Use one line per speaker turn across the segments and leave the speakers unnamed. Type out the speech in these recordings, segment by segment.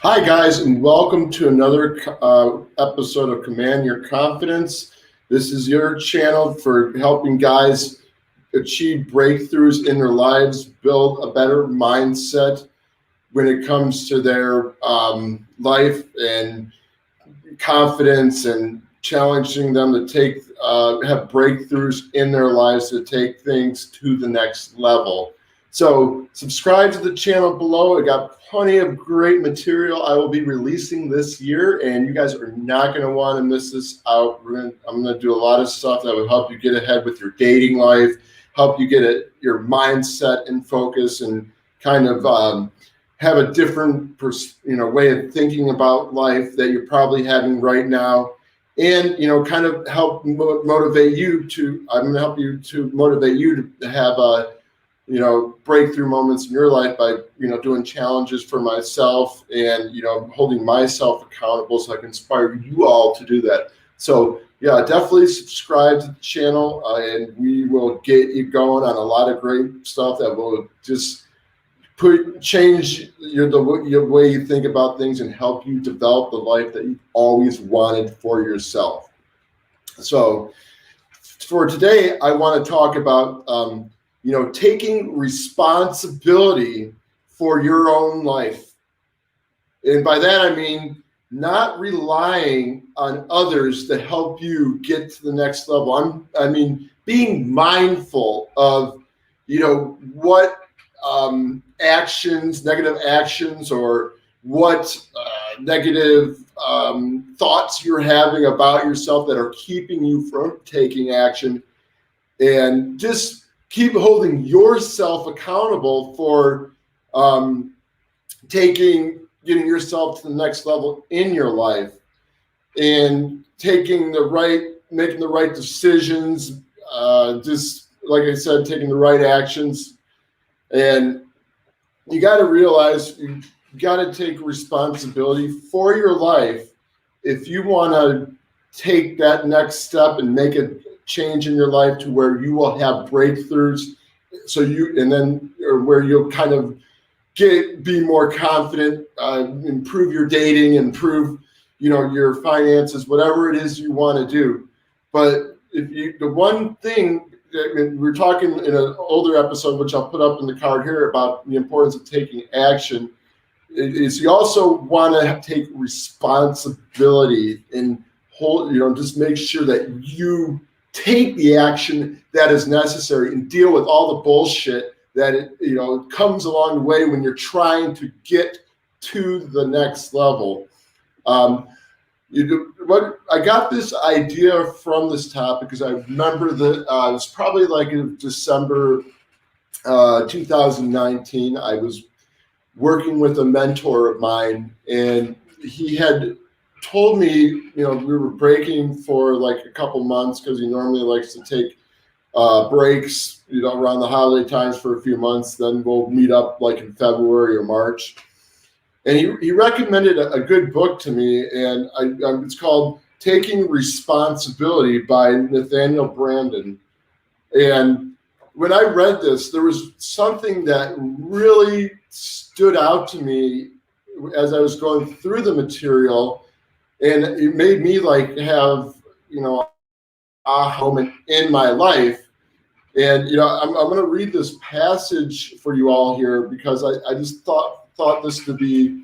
Hi, guys, and welcome to another episode of Command Your Confidence. This is your channel for helping guys achieve breakthroughs in their lives, build a better mindset when it comes to their life and confidence, and challenging them to have breakthroughs in their lives to take things to the next level. So subscribe to the channel below. I got plenty of great material I will be releasing this year, and you guys are not going to want to miss this out. I'm going to do a lot of stuff that will help you get ahead with your dating life, help you get your mindset in focus, and kind of have a different way of thinking about life that you're probably having right now, and kind of help motivate you to. I'm going to help you to motivate you to have breakthrough moments in your life by, doing challenges for myself and, holding myself accountable so I can inspire you all to do that. So yeah, definitely subscribe to the channel and we will get you going on a lot of great stuff that will just change your way you think about things and help you develop the life that you've always wanted for yourself. So for today, I want to talk about taking responsibility for your own life. And by that, I mean not relying on others to help you get to the next level. I mean, being mindful of, what negative actions, or what negative thoughts you're having about yourself that are keeping you from taking action, and just keep holding yourself accountable for getting yourself to the next level in your life, and making the right decisions, just like I said, taking the right actions. And you got to realize you got to take responsibility for your life if you want to take that next step and make a change in your life to where you will have breakthroughs, where you'll kind of be more confident, improve your dating, improve your finances, whatever it is you want to do. But the one thing that we're talking in an older episode, which I'll put up in the card here, about the importance of taking action, is you also want to take responsibility and just make sure that you take the action that is necessary and deal with all the bullshit that comes along the way when you're trying to get to the next level. I got this idea from this topic because I remember that it was probably like in December 2019. I was working with a mentor of mine, and he had told me, we were breaking for like a couple months because he normally likes to take breaks, around the holiday times for a few months. Then we'll meet up like in February or March. And he recommended a good book to me, and it's called Taking Responsibility by Nathaniel Branden. And when I read this, there was something that really stood out to me as I was going through the material, and it made me have a moment in my life. And I'm going to read this passage for you all here because I just thought this to be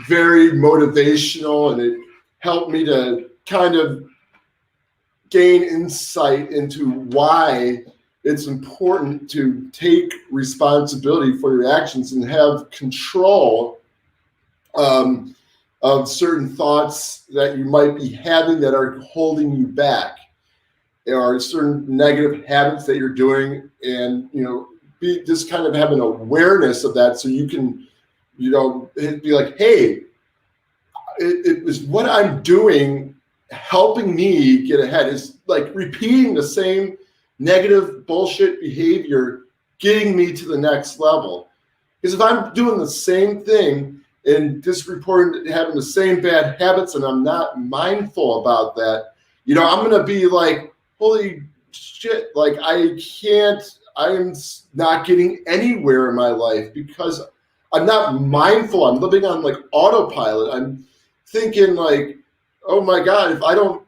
very motivational, and it helped me to kind of gain insight into why it's important to take responsibility for your actions and have control of certain thoughts that you might be having that are holding you back. There are certain negative habits that you're doing, and be just kind of have an awareness of that, so you can be like, hey, it was what I'm doing helping me get ahead. Is like repeating the same negative bullshit behavior getting me to the next level. Because if I'm doing the same thing and just having the same bad habits, and I'm not mindful about that, I'm going to be like, holy shit, like I'm not getting anywhere in my life because I'm not mindful. I'm living on like autopilot. I'm thinking like, oh my God, if I don't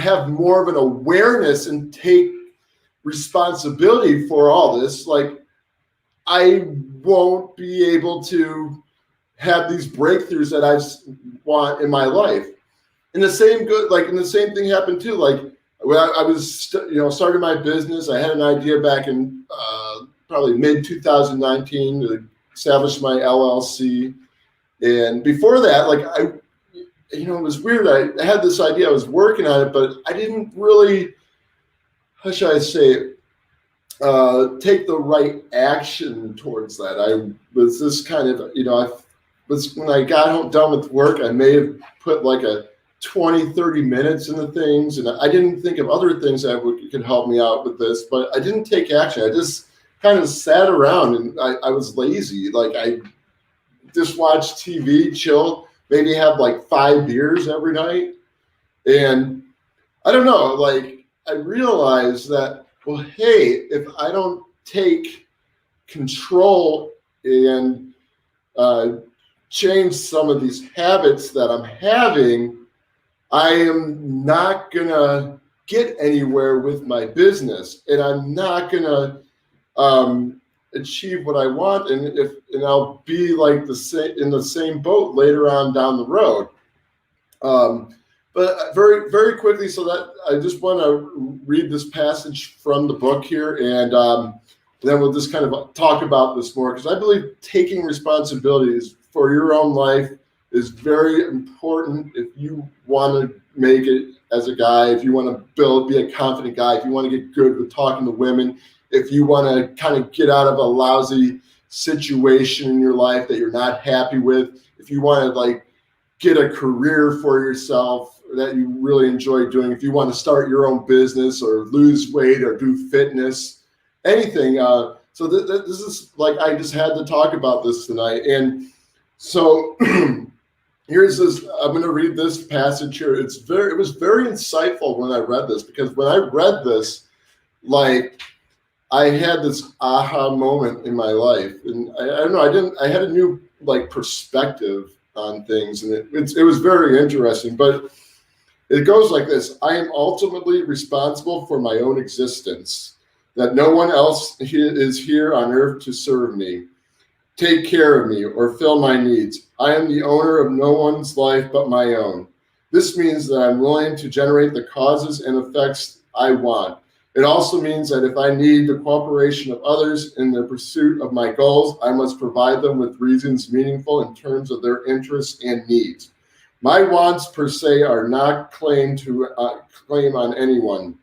have more of an awareness and take responsibility for all this, like I won't be able to have these breakthroughs that I want in my life. And the same thing happened too. Like when I was, starting my business, I had an idea back in probably mid 2019 to establish my LLC. And before that, like it was weird. I had this idea, I was working on it, but I didn't really, how should I say it, take the right action towards that. I was this kind of, when I got done with work, I may have put like a 20, 30 minutes into things. And I didn't think of other things that could help me out with this, but I didn't take action. I just kind of sat around and I was lazy. Like I just watched TV, chill, maybe have like 5 beers every night. And I don't know, like I realized that, well, hey, if I don't take control and change some of these habits that I'm having, I am not gonna get anywhere with my business, and I'm not gonna achieve what I want, and I'll be like in the same boat later on down the road. But very, very quickly, so that I just want to read this passage from the book here, and then we'll just kind of talk about this more, because I believe taking responsibilities for your own life is very important if you want to make it as a guy, if you want to be a confident guy, if you want to get good with talking to women, if you want to kind of get out of a lousy situation in your life that you're not happy with, if you want to like get a career for yourself that you really enjoy doing, if you want to start your own business or lose weight or do fitness, anything. So this is like, I just had to talk about this tonight. And so here's this, I'm going to read this passage here. It was very insightful when I read this, because when I read this, like I had this aha moment in my life. And I don't know, I had a new like perspective on things, and it was very interesting. But it goes like this: I am ultimately responsible for my own existence, that no one else is here on earth to serve me, take care of me, or fill my needs. I am the owner of no one's life but my own. This means that I'm willing to generate the causes and effects I want. It also means that if I need the cooperation of others in the pursuit of my goals, I must provide them with reasons meaningful in terms of their interests and needs. My wants per se are not claim on anyone.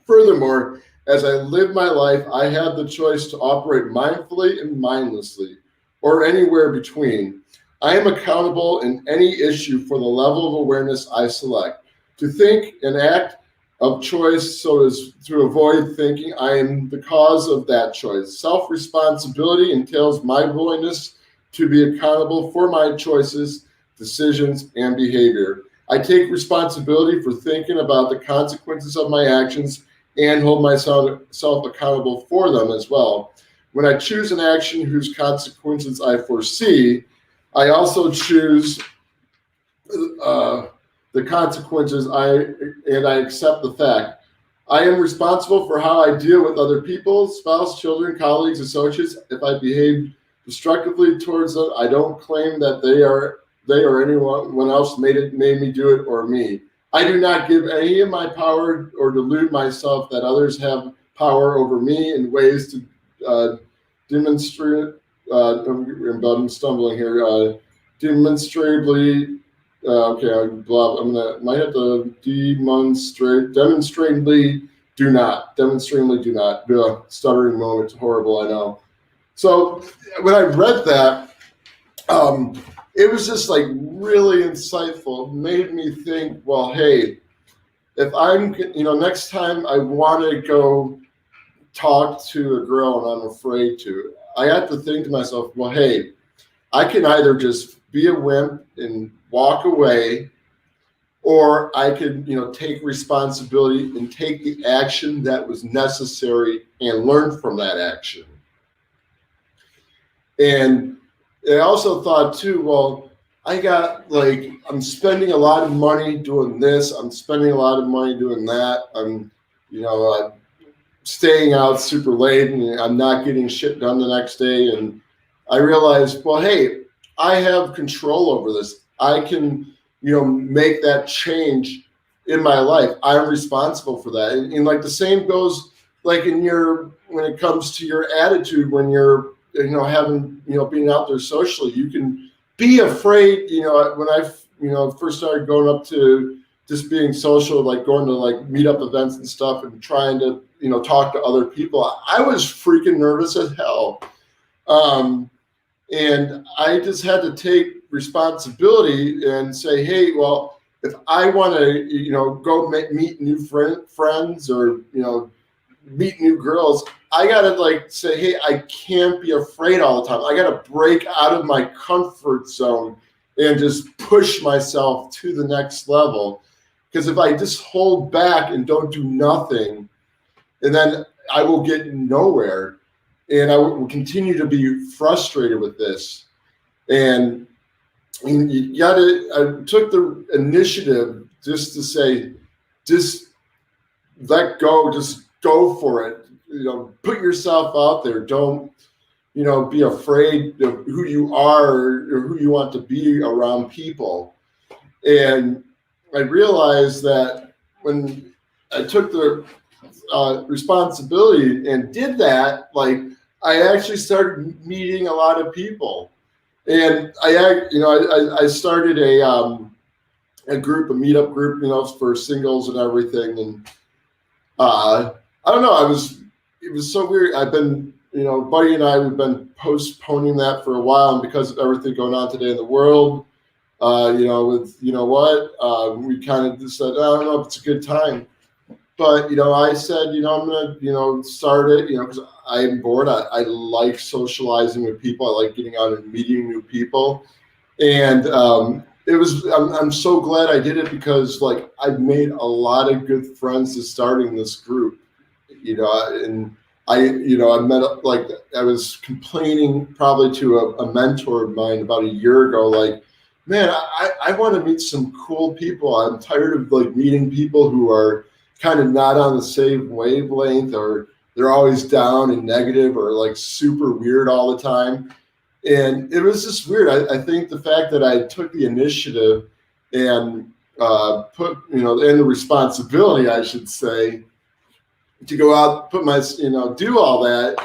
Furthermore, as I live my life, I have the choice to operate mindfully and mindlessly, or anywhere between. I am accountable in any issue for the level of awareness I select. To think and act of choice so as to avoid thinking I am the cause of that choice. Self-responsibility entails my willingness to be accountable for my choices, decisions, and behavior. I take responsibility for thinking about the consequences of my actions and hold myself accountable for them as well. When I choose an action whose consequences I foresee, I also choose the consequences and I accept the fact. I am responsible for how I deal with other people, spouse, children, colleagues, associates. If I behave destructively towards them, I don't claim that they or anyone else made me do it or me. I do not give any of my power or delude myself that others have power over me in ways to demonstrate. I'm stumbling here. Demonstrably. Okay, might have to demonstrably do not. Demonstrably do not. Stuttering moment, horrible, I know. So when I read that, it was just like really insightful. It made me think, well, hey, if I'm, next time I want to go talk to a girl and I'm afraid to, I have to think to myself, well, hey, I can either just be a wimp and walk away, or I could, take responsibility and take the action that was necessary and learn from that action. And I also thought too, well, I'm spending a lot of money doing this. I'm spending a lot of money doing that. I'm staying out super late and I'm not getting shit done the next day. And I realized, well, hey, I have control over this. I can, make that change in my life. I'm responsible for that. And like the same goes like when it comes to your attitude, when you're, being out there socially, you can be afraid, when I, first started going up to just being social, like going to like meetup events and stuff and trying to, talk to other people. I was freaking nervous as hell. And I just had to take responsibility and say, hey, well, if I want to, go meet new friends or, meet new girls, I got to like say, hey, I can't be afraid all the time. I got to break out of my comfort zone and just push myself to the next level. Because if I just hold back and don't do nothing, and then I will get nowhere. And I will continue to be frustrated with this. And I took the initiative just to say, just let go, just go for it. Put yourself out there. Don't, be afraid of who you are or who you want to be around people. And I realized that when I took the responsibility and did that, like I actually started meeting a lot of people. And I started a group, a meetup group, for singles and everything. And I don't know, it was so weird. I've been, Buddy and I, we've been postponing that for a while, and because of everything going on today in the world, we kind of just said, I don't know if it's a good time. But, I said, I'm going to, start it, because I'm bored. I like socializing with people. I like getting out and meeting new people. And I'm so glad I did it, because like I've made a lot of good friends just starting this group, and I met, like I was complaining probably to a mentor of mine about a year ago, like, man, I want to meet some cool people. I'm tired of like meeting people who are kind of not on the same wavelength, or they're always down and negative, or like super weird all the time. And it was just weird. I think the fact that I took the initiative and put, and the responsibility, I should say, to go out, put my, do all that.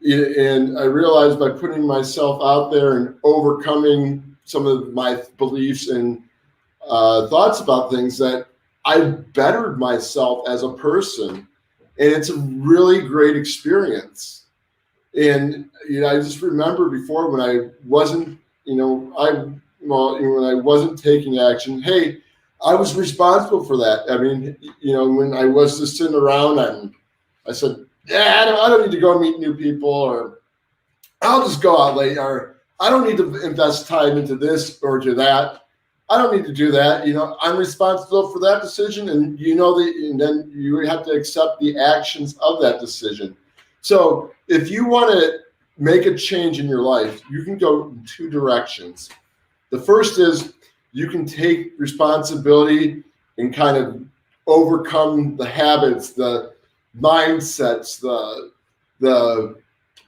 And I realized by putting myself out there and overcoming some of my beliefs and thoughts about things, that I bettered myself as a person, and it's a really great experience. And I just remember before, when I wasn't, when I wasn't taking action, hey, I was responsible for that. I mean, when I was just sitting around, and I said, yeah, I don't need to go meet new people, or I'll just go out late, or I don't need to invest time into this or to that. I don't need to do that. I'm responsible for that decision, and and then you have to accept the actions of that decision. So if you want to make a change in your life, you can go in two directions. The first is you can take responsibility and kind of overcome the habits, the mindsets, the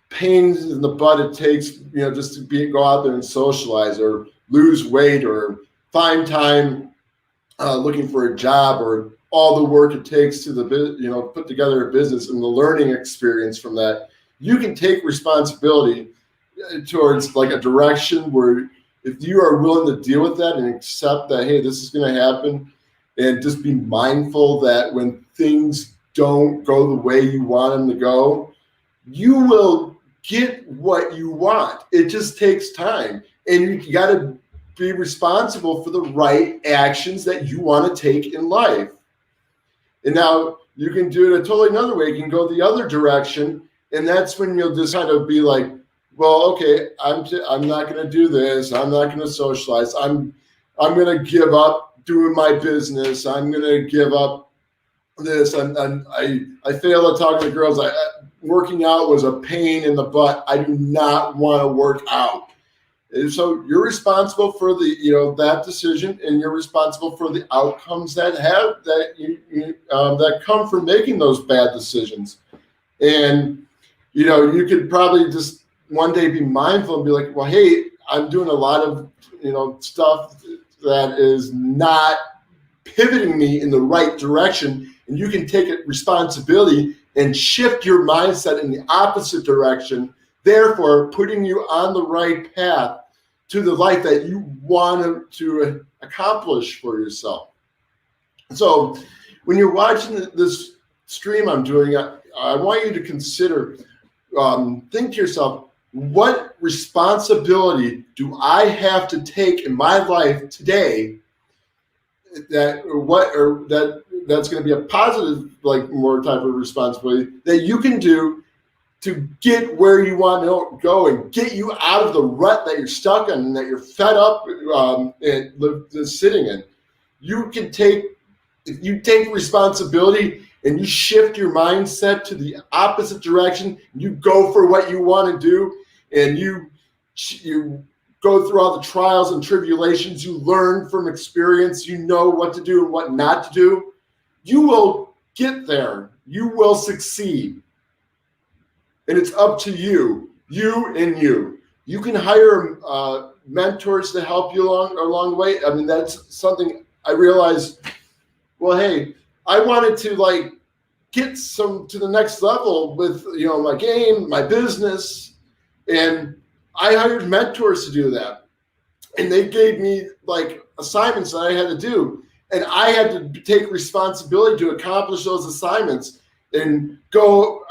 pains in the butt it takes, just to go out there and socialize, or lose weight, or find time looking for a job, or all the work it takes to put together a business, and the learning experience from that. You can take responsibility towards like a direction where, if you are willing to deal with that and accept that, hey, this is going to happen, and just be mindful that when things don't go the way you want them to go, you will get what you want. It just takes time, and you got to be responsible for the right actions that you want to take in life. And now you can do it a totally another way. You can go the other direction, and that's when you'll just kind of be like, well, okay, I'm not going to do this. I'm not going to socialize. I'm going to give up doing my business. I'm going to give up this. I fail at talking to girls. Working out was a pain in the butt. I do not want to work out. And so you're responsible for the, that decision, and you're responsible for the outcomes that that come from making those bad decisions. And, you could probably just one day be mindful and be like, well, hey, I'm doing a lot of, stuff that is not pivoting me in the right direction. And you can take responsibility and shift your mindset in the opposite direction, therefore putting you on the right path to the life that you want to accomplish for yourself. So when you're watching this stream I'm doing, I want you to consider, think to yourself, what responsibility do I have to take in my life today that's going to be a positive, more type of responsibility that you can do to get where you want to go and get you out of the rut that you're stuck in and that you're fed up and sitting in. If you take responsibility and you shift your mindset to the opposite direction, you go for what you want to do, and you go through all the trials and tribulations, you learn from experience, you know what to do and what not to do, you will get there. You will succeed. And it's up to you. You can hire mentors to help you along the way. I mean, that's something I realized. Well, hey, I wanted to get to the next level with my game, my business, and I hired mentors to do that. And they gave me assignments that I had to do, and I had to take responsibility to accomplish those assignments and go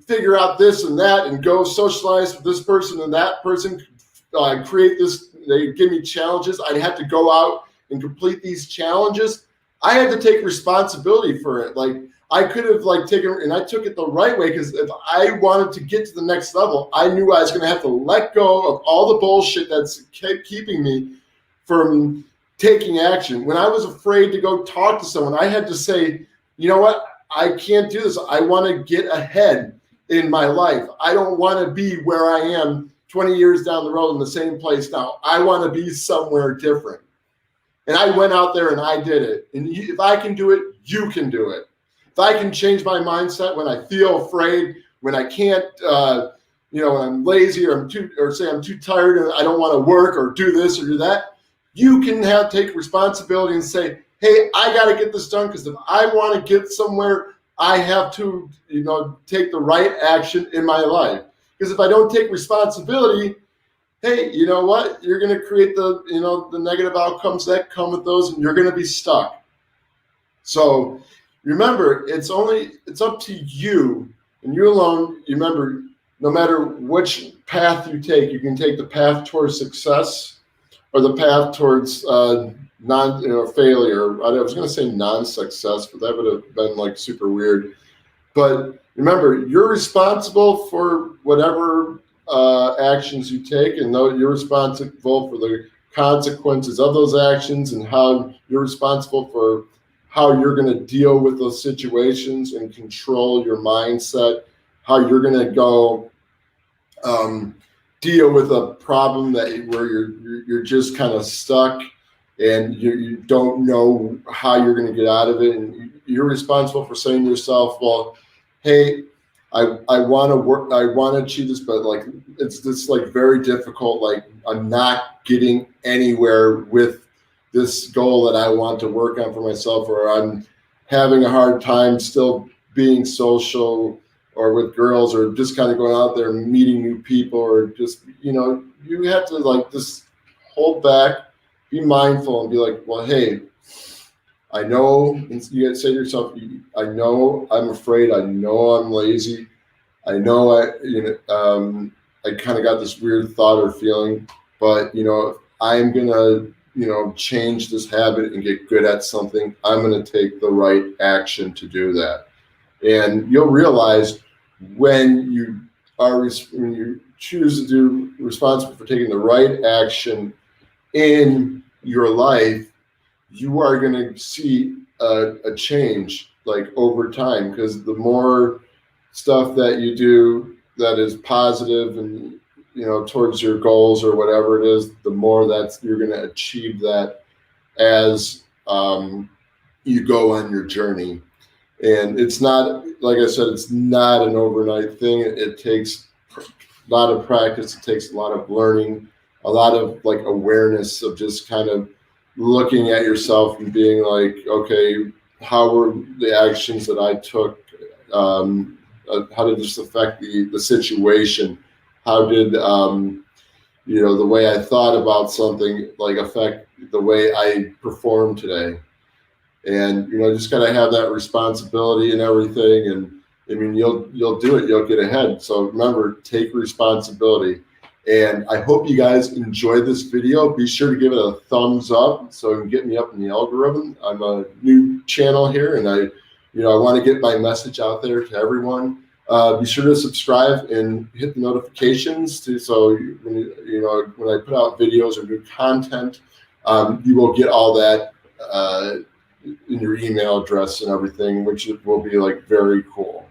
figure out this and that, and go socialize with this person and that person, create this. They give me challenges. I'd have to go out and complete these challenges. I had to take responsibility for it. I could have taken, and I took it the right way, because if I wanted to get to the next level, I knew I was going to have to let go of all the bullshit that's keeping me from taking action. When I was afraid to go talk to someone, I had to say, you know what? I can't do this. I want to get ahead in my life. I don't want to be where I am 20 years down the road in the same place now. I want to be somewhere different. And I went out there and I did it. And if I can do it, you can do it. If I can change my mindset when I feel afraid, when I can't, when I'm lazy, or say I'm too tired and I don't want to work or do this or do that, you can take responsibility and say, hey, I got to get this done, because if I want to get somewhere, I have to, take the right action in my life. Because if I don't take responsibility, hey, you know what? You're going to create the negative outcomes that come with those, and you're going to be stuck. So remember, it's up to you and you alone. Remember, no matter which path you take, you can take the path towards success or the path towards failure. I was going to say non-success, but that would have been super weird. But remember, you're responsible for whatever actions you take, and you're responsible for the consequences of those actions, and how you're responsible for how you're going to deal with those situations and control your mindset, how you're going to go deal with a problem where you're just kind of stuck and you don't know how you're going to get out of it. And you're responsible for saying to yourself, well, hey, I want to work, I want to achieve this, but it's just very difficult. I'm not getting anywhere with this goal that I want to work on for myself, or I'm having a hard time still being social or with girls, or just kind of going out there and meeting new people, or just, you have to just hold back, be mindful, and be like, well, hey, I know, and you say to yourself, I know I'm afraid, I know I'm lazy, I know I kind of got this weird thought or feeling, but I'm gonna change this habit and get good at something. I'm gonna take the right action to do that. And you'll realize when you choose to do responsible for taking the right action in your life, you are going to see a change over time, because the more stuff that you do that is positive and towards your goals or whatever it is, the more that you're going to achieve that as you go on your journey. And it's not, like I said, it's not an overnight thing. It takes a lot of practice. It takes a lot of learning, a lot of like awareness of just kind of looking at yourself and being like, okay, how were the actions that I took? How did this affect the situation? How did the way I thought about something like affect the way I performed today? And just gotta have that responsibility and everything. And I mean, you'll do it. You'll get ahead. So remember, take responsibility. And I hope you guys enjoyed this video. Be sure to give it a thumbs up so it can get me up in the algorithm. I'm a new channel here, and I want to get my message out there to everyone. Be sure to subscribe and hit the notifications so when I put out videos or new content, you will get all that in your email address and everything, which will be like very cool.